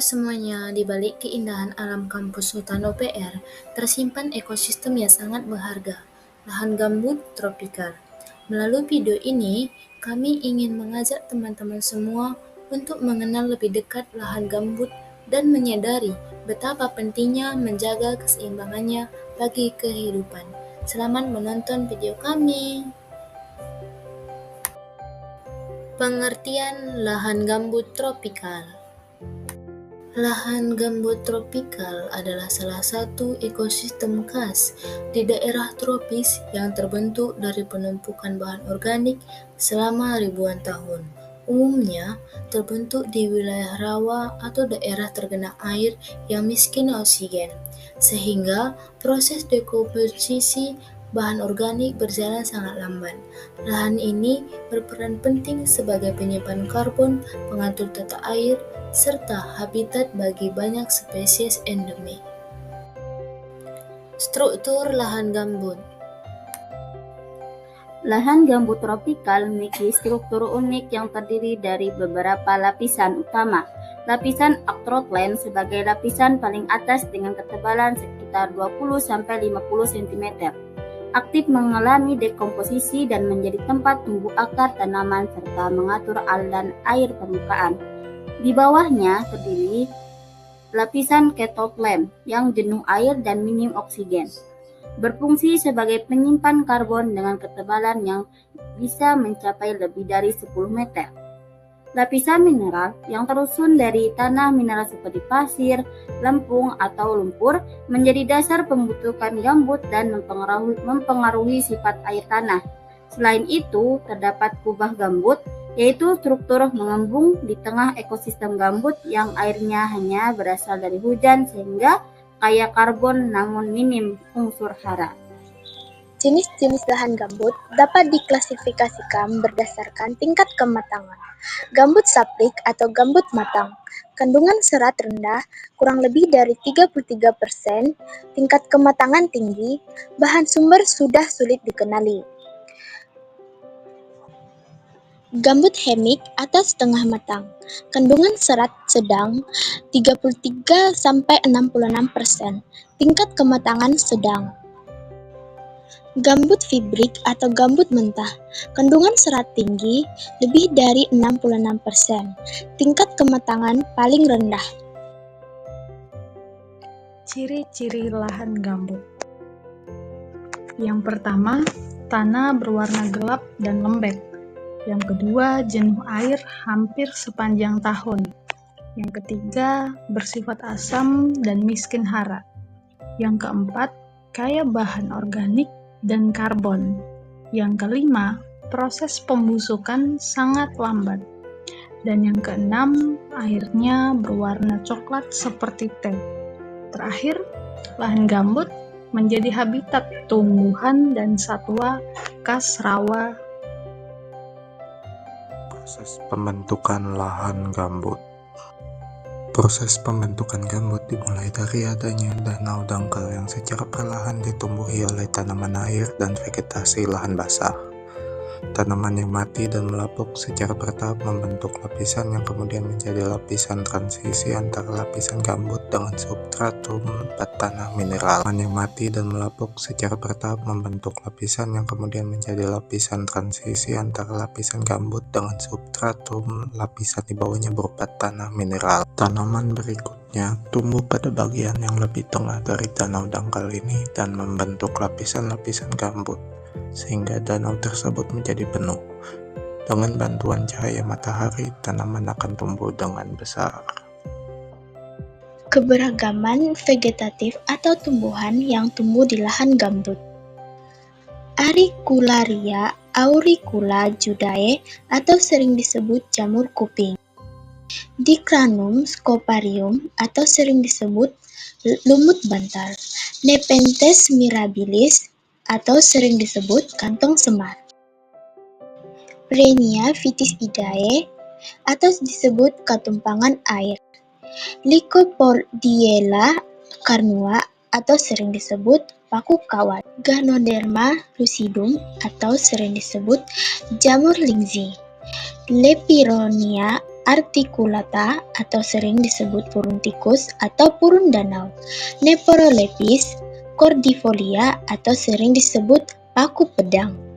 semuanya, di balik keindahan alam kampus hutan UPR, tersimpan ekosistem yang sangat berharga, lahan gambut tropikal. Melalui video ini, kami ingin mengajak teman-teman semua untuk mengenal lebih dekat lahan gambut dan menyadari betapa pentingnya menjaga keseimbangannya bagi kehidupan. Selamat menonton video kami. Pengertian lahan gambut tropikal. Lahan gambut tropikal adalah salah satu ekosistem khas di daerah tropis yang terbentuk dari penumpukan bahan organik selama ribuan tahun. Umumnya terbentuk di wilayah rawa atau daerah tergenang air yang miskin oksigen, sehingga proses dekomposisi bahan organik berjalan sangat lambat. Lahan ini berperan penting sebagai penyimpan karbon, pengatur tata air, serta habitat bagi banyak spesies endemik. Struktur lahan gambut. Lahan gambut tropikal memiliki struktur unik yang terdiri dari beberapa lapisan utama. Lapisan Actroland sebagai lapisan paling atas dengan ketebalan sekitar 20-50 cm. Aktif mengalami dekomposisi dan menjadi tempat tumbuh akar tanaman serta mengatur aliran air permukaan. Di bawahnya terdiri lapisan Catoplan yang jenuh air dan minim oksigen. Berfungsi sebagai penyimpan karbon dengan ketebalan yang bisa mencapai lebih dari 10 meter. Lapisan mineral yang tersusun dari tanah mineral seperti pasir, lempung, atau lumpur menjadi dasar pembentukan gambut dan mempengaruhi sifat air tanah. Selain itu, terdapat kubah gambut, yaitu struktur mengembung di tengah ekosistem gambut yang airnya hanya berasal dari hujan sehingga kaya karbon namun minim unsur hara. Jenis-jenis lahan gambut dapat diklasifikasikan berdasarkan tingkat kematangan. Gambut saplik atau gambut matang, kandungan serat rendah, kurang lebih dari 33%, tingkat kematangan tinggi, bahan sumber sudah sulit dikenali. Gambut hemik atau setengah matang, kandungan serat sedang 33-66%, tingkat kematangan sedang. Gambut fibrik atau gambut mentah, kandungan serat tinggi lebih dari 66%, tingkat kematangan paling rendah. Ciri-ciri lahan gambut. Yang pertama, tanah berwarna gelap dan lembek. Yang kedua, jenuh air hampir sepanjang tahun. Yang ketiga, bersifat asam dan miskin hara. Yang keempat, kaya bahan organik dan karbon. Yang kelima, proses pembusukan sangat lambat. Dan yang keenam, airnya berwarna coklat seperti teh. Terakhir, lahan gambut menjadi habitat tumbuhan dan satwa khas rawa. Proses pembentukan lahan gambut. Proses pembentukan gambut dimulai dari adanya danau dangkal yang secara perlahan ditumbuhi oleh tanaman air dan vegetasi lahan basah. Tanaman yang mati dan melapuk secara bertahap membentuk lapisan yang kemudian menjadi lapisan transisi antara lapisan gambut dengan substratum tanah mineral. Tanaman yang mati dan melapuk secara bertahap membentuk lapisan yang kemudian menjadi lapisan transisi antara lapisan gambut dengan substratum lapisan di bawahnya berupa tanah mineral. Tanaman berikutnya tumbuh pada bagian yang lebih tengah dari danau dangkal ini dan membentuk lapisan-lapisan gambut, sehingga danau tersebut menjadi penuh. Dengan bantuan cahaya matahari, tanaman akan tumbuh dengan besar. Keberagaman vegetatif atau tumbuhan yang tumbuh di lahan gambut. Auricularia, Auricula judae atau sering disebut jamur kuping. Dicranum scoparium atau sering disebut lumut bantal. Nepenthes mirabilis atau sering disebut kantong semar. Renia Phthisidae atau disebut ketumpangan air. Lycopodiella carnua atau sering disebut paku kawat. Ganoderma lucidum atau sering disebut jamur lingzi. Lepironia articulata atau sering disebut purun tikus atau purun danau, Nephrolepis cordifolia atau sering disebut paku pedang.